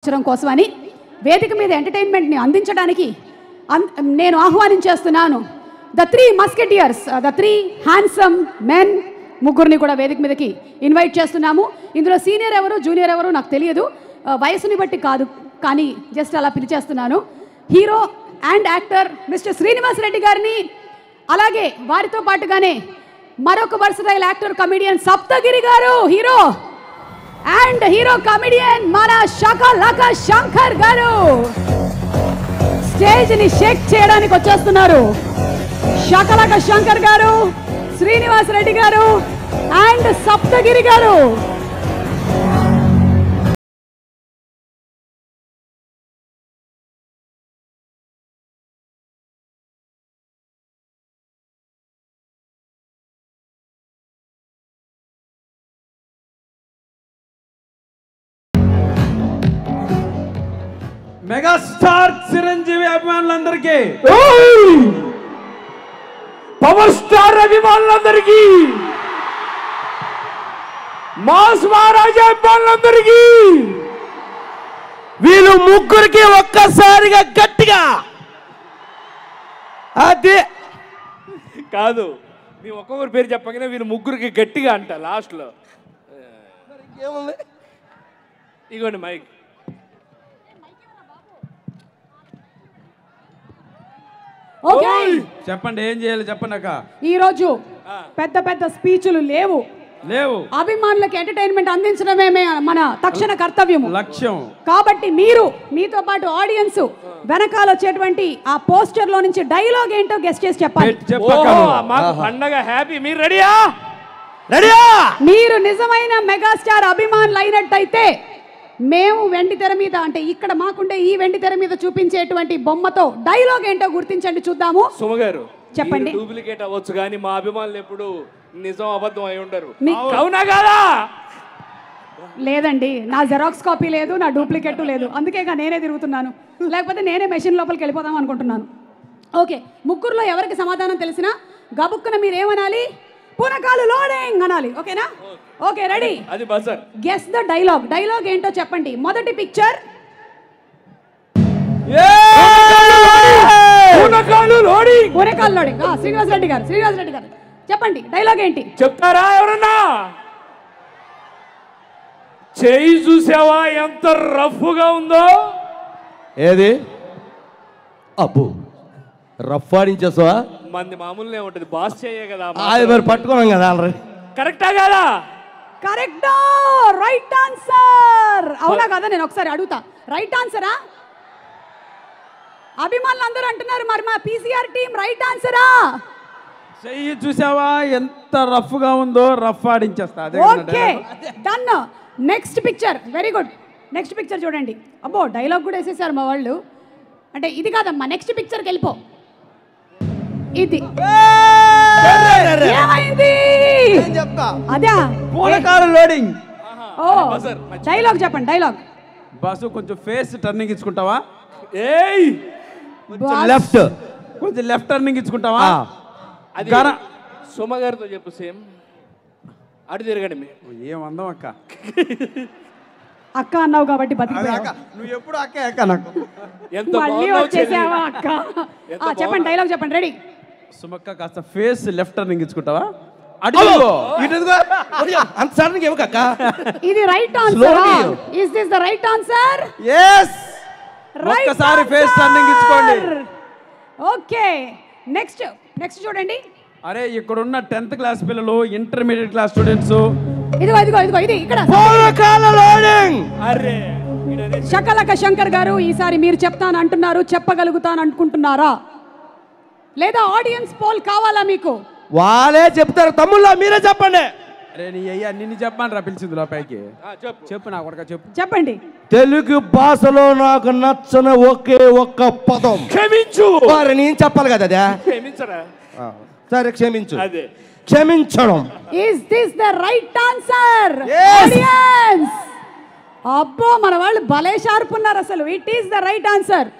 అవసరం కోసమని వేదిక మీద ఎంటర్టైన్మెంట్ని అందించడానికి నేను ఆహ్వానించేస్తున్నాను the three musketeers the three handsome men ముగ్గురిని కూడా వేదిక మీదకి ఇన్వైట్ చేస్తున్నాము. ఇందులో సీనియర్ ఎవరు జూనియర్ ఎవరు నాకు తెలియదు, వయసుని బట్టి కాదు, కానీ జస్ట్ అలా పిలిచేస్తున్నాను. Hero and actor mister Srinivas Reddy గారిని, అలాగే వారితో పాటుగానే మరొక వర్సటైల్ యాక్టర్ కమెడియన్ సప్తగిరి గారు హీరో అండ్ హీరో కమెడియన్ మన షకలక శంకర్ గారు స్టేజ్ ని షేక్ చేయడానికి వచ్చేస్తున్నారు. షకలక శంకర్ గారు, శ్రీనివాస్ రెడ్డి గారు అండ్ సప్తగిరి గారు. మెగాస్టార్ చిరంజీవి అభిమానులందరికీ, పవర్ స్టార్ అభిమానులందరికీ, మాస్ మహారాజా అభిమానులందరికీ, వీళ్ళు ముగ్గురికి ఒక్కసారిగా గట్టిగా అదే కాదు, మీ ఒక్కొక్కరి పేరు చెప్పగానే వీళ్ళు ముగ్గురికి గట్టిగా అంట లాస్ట్లో. ఇంకేముంది, ఇగోండి మైక్. చెప్పండి ఏం చేయాలి చెప్పండి అక్క. ఈ రోజు పెద్ద పెద్ద స్పీచ్లు లేవు, అభిమానులకు ఎంటర్టైన్మెంట్ అందించడమే మన తక్షణ కర్తవ్యం, లక్ష్యం. కాబట్టి మీతో పాటు ఆడియన్స్ వెనకాల వచ్చేటువంటి ఆ పోస్టర్ లో నుంచి డైలాగ్ ఏంటో గెస్ట్ చేసి చెప్పాలి. పండగ హ్యాపీ. మీరు రెడీయా? మీరు నిజమైన మెగాస్టార్ అభిమానులు అయినట్టయితే మేము వెండి తెర మీద, అంటే ఇక్కడ మాకుండే ఈ వెండి తెర మీద చూపించేటువంటి బొమ్మతో డైలాగ్ ఏంటో గుర్తించండి, చూద్దాము. సుమగారు చెప్పండి. డూప్లికేట్ అవ్వచ్చు కానీ మా అభిమానులు ఎప్పుడు నిజం అబద్ధం అయి ఉండరు. అవునా కాదా? లేదండి, నా జెరాక్స్ కాపీ లేదు, నా డూప్లికేట్ లేదు, అందుకేగా నేనే తిరుగుతున్నాను, లేకపోతే నేనే మెషిన్ లోపలికి వెళ్ళిపోదాం అనుకుంటున్నాను. ఓకే, ముగ్గురులో ఎవరికి సమాధానం తెలిసినా గబుక్కున మీరు ఏమనాలి? పూనకాలు లోడింగ్ అనాలి. ఓకేనా? Okay, ready. అది buzzer. Guess the dialogue. Dialogue ఏంటో చెప్పండి. మొదటి పిక్చర్ పూనకాలు లోడింగ్. శ్రీనివాస్ రెడ్డి గారు చెప్పండి, డైలాగ్ ఏంటి చెప్తారా ఎవరన్నా? చేయి చూసావా ఎంత రఫ్గా ఉందో? ఏది అబ్బు రఫ్ ఆడించేసావా? మంది మామూలునే ఉంటది, బాస్ చేయే కదా, అది మరి పట్టుకున్నాం కదా ఆల్రెడీ. కరెక్టా కదా? కరెక్టా, రైట్ ఆన్సర్. అవునా కదా? నేను ఒకసారి అడుగుతా, రైట్ ఆన్సరా? అభిమానులు అందరూ అంటున్నారు, మరి మా పీసీఆర్ టీం రైట్ ఆన్సరా? చెయ్యి చూసావా ఎంత రఫ్ గా ఉందో, రఫ్ ఆడించేస్తా. Okay, done. Next picture, very good. Next picture చూడండి. అబ్బో, డైలాగ్ కూడా వేసేసారు మా వాళ్ళు. అంటే ఇది కాదమ్మా, నెక్స్ట్ పిక్చర్కి వెళ్ళిపో. ఇది ఏమైంది? అదే పూనకాలు లోడింగ్. ఓ, డైలాగ్ చెప్పండి. డైలాగ్ బాసు కొంచెం ఫేస్ టర్నింగ్ ఇచ్చుకుంటావా? ఏయ్ లెఫ్ట్, కొంచెం లెఫ్ట్ టర్నింగ్ ఇచ్చుకుంటావా? అది సుమ గారితో చెప్పు. సేమ్ అటు తిరగండి. ఏం అందం అక్క. అక్క అన్నావు కాబట్టి బతికిపోయావు. నువ్వు ఎప్పుడు అక్కే అక్క నాకు. మళ్ళీ వచ్చేసావా అక్క? చెప్పండి, డైలాగ్ చెప్పండి. రెడీ. సుమక్క కాస్త ఫేస్ లెఫ్ట్ టర్నింగ్ ఇచ్చుకుంటావా? అంత సడన్ గా ఇవ్వక. ఇది right answer. Is this the right answer? yes. ఒక్కసారి ఫేస్ టర్నింగ్ ఇచ్చుకోండి. ఓకే, నెక్స్ట్ చూడండి. అరే ఇక్కడ ఉన్న 10th క్లాస్ పిల్లలు, ఇంటర్మీడియట్ క్లాస్ స్టూడెంట్స్, ఇదిగో ఇది ఇక్కడ అరే షకలక శంకర్ గారు, ఈసారి మీరు చెప్తాను అంటున్నారు, చెప్పగలుగుతాను అనుకుంటున్నారా లేదా ఆడియన్స్ పోల్ కావాలా మీకు? వాళ్ళే చెప్తారు. తమ్ముళ్ళ మీరే చెప్పండి. అరే నీ అయ్యా నిన్ను చెప్పమని రా పిలిచింది లోపలికి. చెప్పు నా కొడుక చెప్పండి. తెలుగు భాషలో నాకు నచ్చని ఒకే ఒక్క పదం క్షమించు. వారు నేను చెప్పాలి కదా అదే. క్షమించరా? సరే క్షమించు. అదే క్షమించడం. Is this the right answer? Audience, అబ్బో మన వాళ్ళు భలే షార్ప్ ఉన్నారు అసలు. It is the right answer.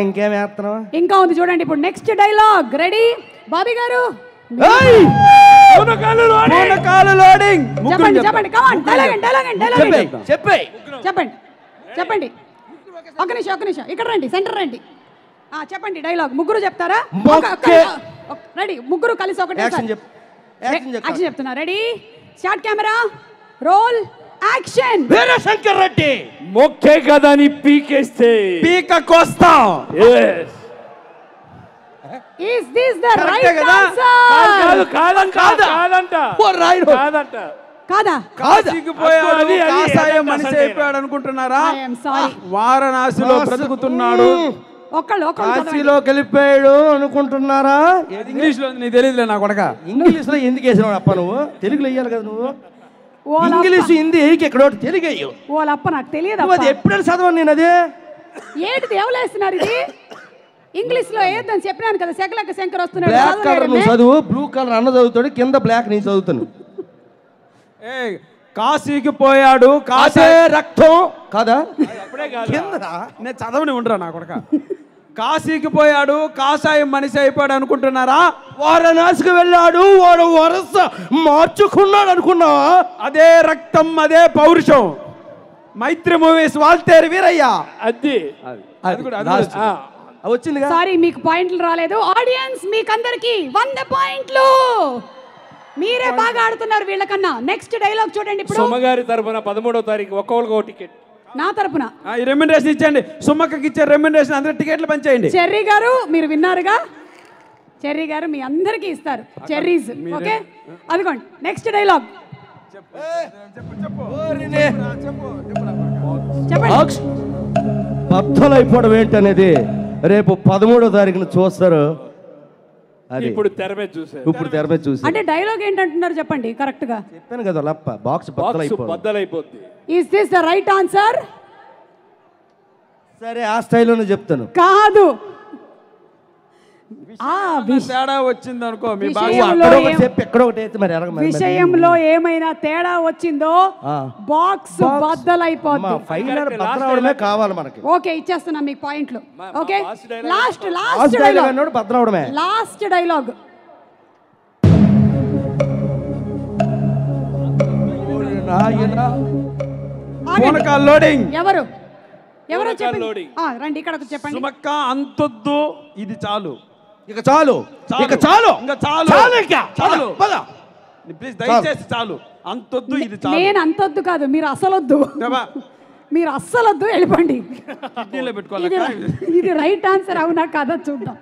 ఇంకేం వేస్తున్నావా? ఇంకా ఉంది చూడండి. ఇప్పుడు నెక్స్ట్ డైలాగ్. రెడీ బాబీ గారు? పూనకాలు లోడింగ్. చెప్పండి చెప్పండి, కమ్ ఆన్, డైలాగ్ చెప్పండి. చెప్పండి. ఒక నిమిషం ఇక్కడ రండి, సెంటర్ రండి. చెప్పండి డైలాగ్. ముగ్గురు చెప్తారా? రెడీ, ముగ్గురు కలిసి ఒకటే యాక్షన్ చెప్తున్నా. Ready, start, camera roll, action. Veerashankar Reddy మొక్కే కదా నీ పీకేస్తే పీక కోస్తాం. Is this the right answer? కాదా? కాసిపోయాడు, కాషాయం మనిషి అయిపోయాడు అనుకుంటున్నారా? వారణాసిలో బ్రతుకుతున్నాడు. కాశీలోకి వెళ్ళిపోయాడు అనుకుంటున్నారా? ఇంగ్లీష్ లో నీకు తెలియదులే నా కొడక. ఇంగ్లీష్ లో ఎందుకు వేసినావు అప్ప? నువ్వు తెలుగులో వేయాలి కదా. నువ్వు ఇంగ్లీష్ హిందీ ఇక్కడ తెలుగు అయ్యో. ఓలప్ప నాకు తెలియదు. అది ఎప్పుడైనా చదవను నేను. అదే ఏంటిది ఎవలేస్తున్నారు ఇది? ఇంగ్లీష్ లో ఏదని చెప్పినాను కదా. శకలక శంకర్ వస్తున్నాడు. బ్లాక్ కలర్ నువ్వు చదువు, బ్లూ కలర్ అన్న చదువుతాడు, కింద బ్లాక్ నేను చదువుతాను. కాశీకి పోయాడు, కాసే రక్తం కాదా? నేను చదవని ఉండరా నా కొడక. కాశీకి పోయాడు, కాషాయం మనిషి అయిపోయాడు అనుకుంటున్నారా? వారణాసికి వెళ్ళాడు, వాడు వరస మార్చుకున్నాడు అనుకున్నావా? అదే రక్తం, అదే పౌరుషం. మైత్రి మూవీస్ వాల్తేరు వీరయ్య. అది వచ్చింది. సారీ, మీకు పాయింట్లు రాలేదు. ఆడియన్స్ మీకందరికి 100 పాయింట్లు. మీరే బాగా ఆడుతున్నారు వీళ్ళకన్నా. నెక్స్ట్ డైలాగ్ చూడండి. ఇప్పుడు సుమగారి తరపున 13వ తారీఖు ఒక్కొక్కరికి టికెట్. నా తరపున ఈ రెమ్యునరేషన్ ఇచ్చండి. సుమ్మక్కకి ఇచ్చే రెమ్యునరేషన్ అందరూ టికెట్లు పంచేయండి. చెర్రీ గారు మీరు విన్నారుగా. చెర్రీ గారు మీ అందరికీ ఇస్తారు చెర్రీస్. ఓకే, అదిగోండి నెక్స్ట్ డైలాగ్. చెప్పండి. బద్దలు అయిపోవడం ఏంటనేది రేపు 13వ తారీఖున చూస్తారు. ఇప్పుడు తెర మీద చూసారు. అంటే డైలాగ్ ఏంటంటున్నారు చెప్పండి కరెక్ట్ గా. చెప్పాను కదా లప్ప, బాక్స్ బద్దలైపోద్ది. Is this the right answer? సరే, ఆ స్టైల్లోనే చెప్తాను. కాదు, తేడా వచ్చింది అనుకో మీ విషయంలో ఏమైనా తేడా వచ్చిందో బాక్స్ బద్దలైపోద్ది. కావాలి మనకి. ఓకే, ఇచ్చేస్తున్నా మీకు పాయింట్లు. Okay, last dialogue. బద్దలవడమే లాస్ట్ డైలాగ్. లోడింగ్. ఎవరు చెప్పండి. రండి ఇక్కడ చెప్పండి. సుమక్క అంతొద్దు, ఇది చాలు. ఇక చాలు. ప్లీజ్ దయచేసి చాలు. అంతొద్దు, ఇది చాలు. నేను అంతొద్దు కాదు, మీరు అసలొద్దు. మీరు అస్సలొద్దు, వెళ్ళిపోండి. ఇది రైట్ ఆన్సర్ అవునా కాదా చూద్దాం.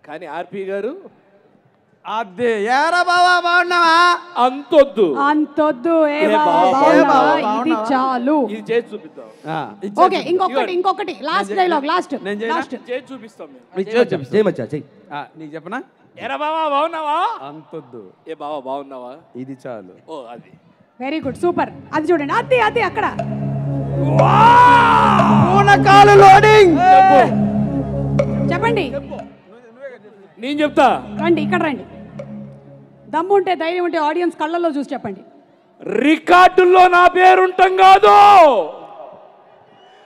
కానీ ఆర్పి గారు అదే ఏరా బావా బాగున్నావా? అంతొద్దు ఇది చాలు. ఇది చేసి చూపిద్దాం. ఓకే, ఇంకొకటి లాస్ట్ డైలాగ్. లాస్ట్ చేసి చూపిస్తాం. నీకు చెప్పనా? ఏరా బావా బాగున్నావా? అంతొద్దు. ఏ బావా బాగున్నావా? ఇది చాలు. ఓ అది వెరీ గుడ్, సూపర్. అది చూడండి, అది అక్కడ లోడింగ్. చెప్పండి. నేను చెప్తా. రండి, ఇక్కడ రండి. దమ్ము ఉంటే, ధైర్యం ఉంటే ఆడియన్స్ కళ్ళల్లో చూసి చెప్పండి. రికార్డుల్లో నా పేరు ఉంటాం కాదు,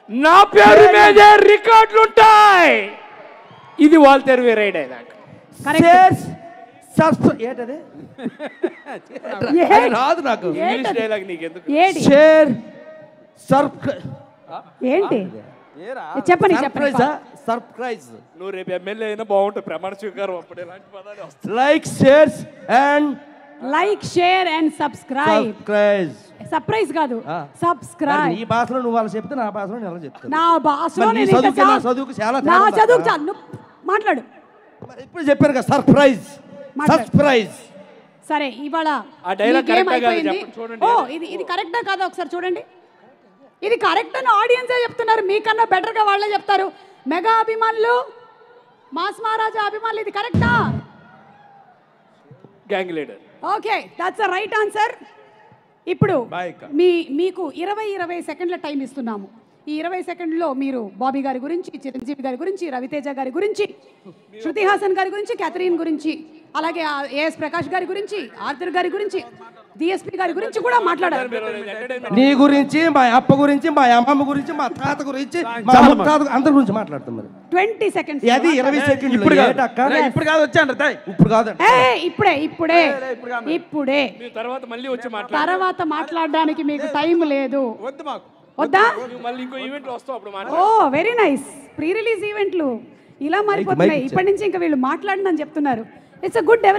నా పేరు మీదే రికార్డులు ఉంటాయి. ఇది వాల్తేరు వీరయ్య డైలాగ్. రాదు నాకు ఇంగ్లీష్ డైలాగ్. నీకెందుకు? ఏంటి చెప్పండి. సర్ప్రైజ్. నువ్వు రేపు ఎమ్మెల్యే అయినా బాగుంటుంది. ప్రమాణ స్వీకారం అప్పుడు ఎలాంటి పదాలు వస్తాయి? Like share and subscribe. Surprise కాదు, సబ్స్క్రైబ్. ఈ భాషలో నువ్వు వాళ్ళు చెప్తే నా భాషలో నేను చెప్తాను. నా భాషలో చదువుకు చాలా మాట్లాడు. ఇప్పుడు చెప్పారు కదా సర్ప్రైజ్. సరే, ఇవాళ ఇది కరెక్టా కాదా ఒకసారి చూడండి. ఇది కరెక్ట్ అని ఆడియన్సే చెప్తున్నారు. మీకన్నా బెటర్ గా వాళ్ళే చెప్తారు. మెగా అభిమానులు, మాస్ మహారాజా అభిమానులు, ఇది కరెక్టా? Gang leader. Okay, that's the right answer. ఇప్పుడు మీకు 20 సెకండ్ల టైం ఇస్తున్నాము. ఈ 20 సెకండ్లో మీరు బాబీ గారి గురించి, చిరంజీవి గారి గురించి, రవితేజ గారి గురించి, శృతి హాసన్ గారి గురించి, క్యాథరిన్ గురించి, అలాగే ఏఎస్ ప్రకాష్ గారి గురించి, ఆర్థర్ గారి గురించి డిఎస్పీ గారి గురించి కూడా మాట్లాడారు. నీ గురించి, మా అప్ప గురించి, మా అమ్మమ్మ గురించి, మా తాత గురించి, మా ముత్తాత అందరి గురించి మాట్లాడతాం మరి. 20 seconds. అది 20 సెకండ్లు. ఇప్పుడు కాదు. ఏటక్క? ఇప్పుడు కాదు వచ్చాను తాయ్. ఇప్పుడు కాదండి. ఇప్పుడే తర్వాత మళ్ళీ వచ్చి తర్వాత మాట్లాడడానికి మీకు టైం లేదు. వద్దు మాకు. వద్దా? మళ్ళీ ఇంకో ఈవెంట్ వస్తావు అప్పుడు. ఓ వెరీ నైస్. ప్రీ రిలీజ్ ఈవెంట్లు ఇలా మారిపోతున్నాయి. ఇప్పటి నుంచి ఇంకా వీళ్ళు మాట్లాడనని చెప్తున్నారు. It's a good develop.